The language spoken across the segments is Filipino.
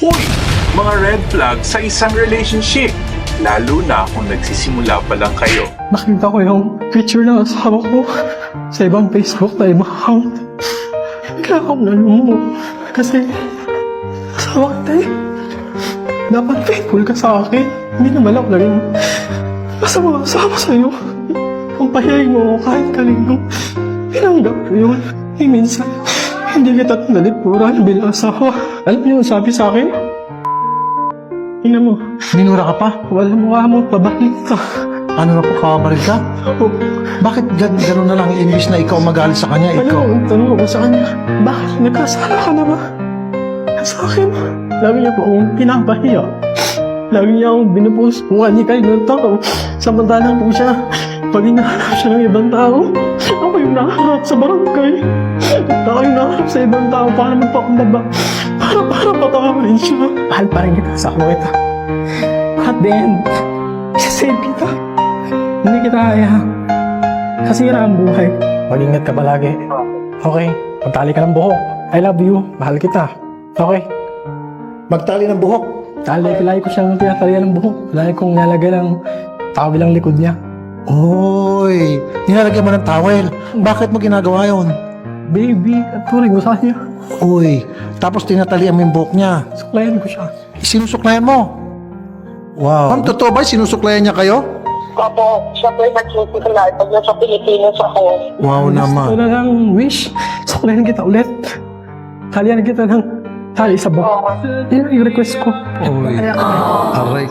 Hoy! Mga red flag sa isang relationship. Lalo na kung nagsisimula pa lang kayo. Nakita ko yung picture ng asawa ko sa ibang Facebook na ibang account. Kaya ako nalungmok. Kasi, asawa kita eh. Dapat faithful ka sa akin. Hindi naman ako naging masama sa'yo. Kung pahiyain mo ako kahit kalino, pinanggap ko yun. Eh minsan, hindi kita nalipuran bilang asawa. Alam niyo ang sabi sa akin? Tingnan mo, minura ka pa. Wala mukha mo, pabalik ka. Ano na po, kawamaril ka? Oh, Bakit gano'n na lang imbis na ikaw magalit sa kanya, ikaw? Ano ang tanong ko sa kanya? Bakit nagkasala ka na ba? Sa akin, lagi niya po akong pinapahiya. Lagi niya akong binupost kung ano kayo ng tao. Samantalang po siya, pag hinahanap siya ng ibang tao, ako yung nakaharap sa barangay. At ako yung nakaharap sa ibang tao para magpakumbaba. Para patawarin siya. Mahal pa rin kita, sakmo kita. At the end, isasave kita. Hindi kita kaya. Kasira ang buhay. Mag-ingat ka palagi. Okay, magtali ka ng buhok. I love you. Mahal kita. Okay. Magtali ng buhok. Lagi ko siyang pinatalian ng buhok. Lagi kong nalagay ng tawil ang likod niya. Oy, nilalagyan mo ng towel. Bakit mo ginagawa yon? Baby, at turing ko sa kanya. Uy, tapos tinatalian mo yung buhok niya. Suklayan ko siya. Sinusuklayan mo. Wow. Ma'am, totoo ba sinusuklayan niya kayo? Opo, siya po yung nagsusuklay pag nasa Pilipinas ako. Wow Gusto naman. na lang wish. Suklayan kita ulit. Talian kita ng tali sa buhok. Yun ang request ko. Uy, aray.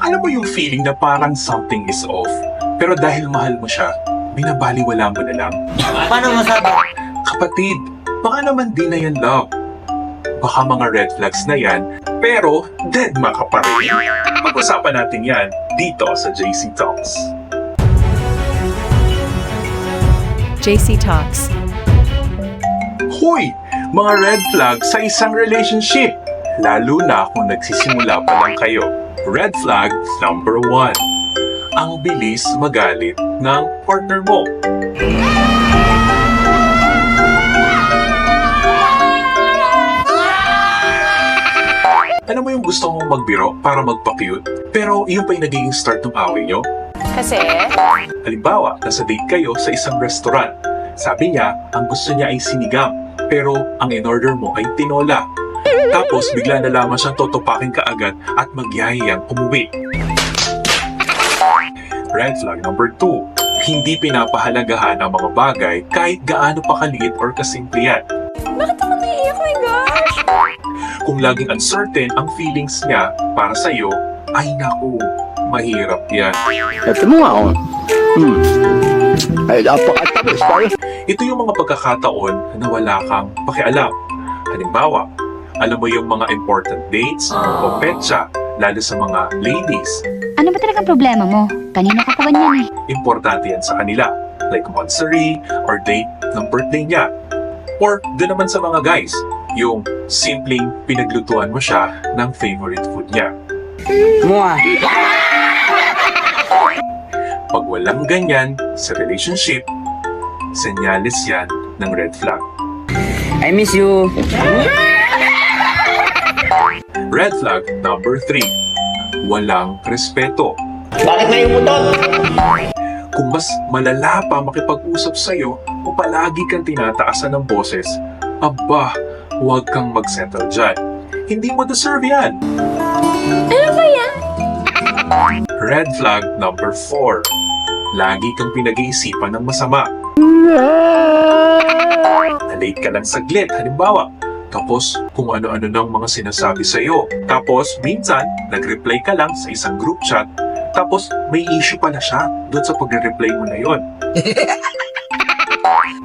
Alam mo yung feeling na parang something is off. Pero dahil mahal mo siya, binabaliwala mo na lang. Paano masabi? Kapatid, baka naman di na yan love. Baka mga red flags na yan, pero dead ma ka pa rin. Pag-usapan natin yan dito sa JC Talks. JC Talks. Hoy! Mga red flags sa isang relationship. Lalo na kung nagsisimula pa lang kayo. Red flag number 1. Ang bilis magalit ng partner mo. Alam mo yung gusto mong magbiro para magpa-cute, pero yun pa yung nagiging start ng away nyo? Kasi? Halimbawa, nasa date kayo sa isang restaurant. Sabi niya, ang gusto niya ay sinigang, pero ang in-order mo ay tinola. Tapos bigla na lamang siyang totopakin kaagad at magyayayang umuwi. Red flag number 2. Hindi pinapahalagahan ang mga bagay kahit gaano pa kaliit or kasimple yan. Bakit ako naiiyak? Oh my gosh! Kung laging uncertain ang feelings niya para sa'yo, ay naku, mahirap yan. Ito mo nga ako. Ay, napakatamis tayo. Ito yung mga pagkakataon na wala kang pakialam. Halimbawa, alam mo yung mga important dates o petsa, lalo sa mga ladies. Ano ba talagang problema mo? Kanina ka pa ganyan eh. Importante yan sa kanila, like monthsary or date ng birthday niya. Or doon naman sa mga guys, yung simpleng pinaglutuan mo siya ng favorite food niya. Mua. Pag walang ganyan sa relationship, senyales yan ng red flag. I miss you. Red flag number 3. Walang respeto. Bakit na yung mutot? Kung mas malala pa makipag-usap sa'yo o palagi kang tinataasan ng boses, aba, huwag kang magsettle dyan. Hindi mo deserve yan. Ano ba yan? Red flag number 4. Lagi kang pinag-iisipan ng masama. Na-late ka lang saglit, halimbawa. Tapos, kung ano-ano ng mga sinasabi sa'yo. Tapos, minsan, nag-reply ka lang sa isang group chat. Tapos, may issue pala siya doon sa pagre-reply mo na yon.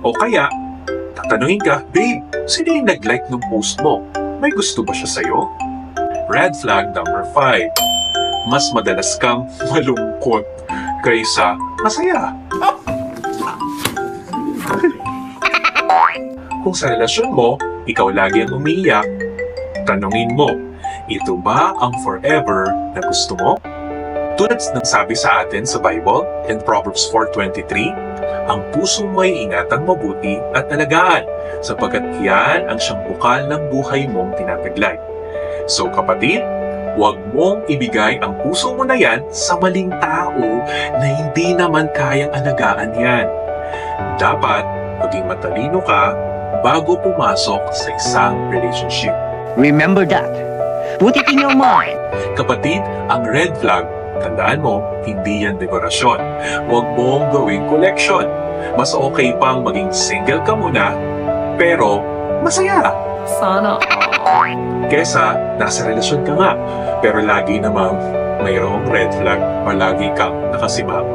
O kaya, tatanungin ka, babe, sino yung nag-like ng post mo? May gusto ba siya sa'yo? Red flag number 5. Mas madalas kang malungkot kaysa masaya. Kung sa relasyon mo, ikaw lagi ang umiiyak, tanungin mo, ito ba ang forever na gusto mo? Tulad ng sabi sa atin sa Bible in Proverbs 4:23, ang puso mo ay ingatang mabuti at alagaan sapagkat yan ang siyang bukal ng buhay mong tinataglay. So kapatid, huwag mong ibigay ang puso mo na yan sa maling tao na hindi naman kayang alagaan yan. Dapat maging matalino ka bago pumasok sa isang relationship. Remember that. Put it in your mind. Kapatid, ang red flag, tandaan mo, hindi yan dekorasyon. Huwag mong gawing collection. Mas okay pang maging single ka muna, pero masaya. Sana. Kesa nasa relasyon ka nga, pero lagi namang mayroong red flag o lagi kang nakasimama.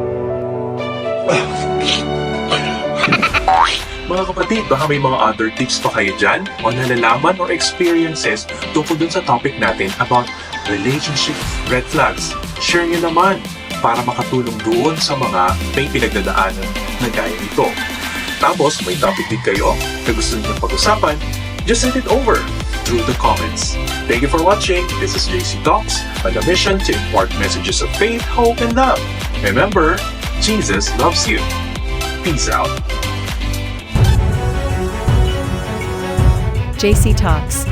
Mga kapatid, baka may mga other tips pa kayo dyan o nalalaman or experiences tungkol dun sa topic natin about relationship red flags. Share nyo naman para makatulong doon sa mga may pinagdadaanan na gaya nito. Tapos, may topic din kayo na gusto niyo pag-usapan, just send it over through the comments. Thank you for watching. This is JC Talks, on a mission to impart messages of faith, hope, and love. Remember, Jesus loves you. Peace out. JC Talks.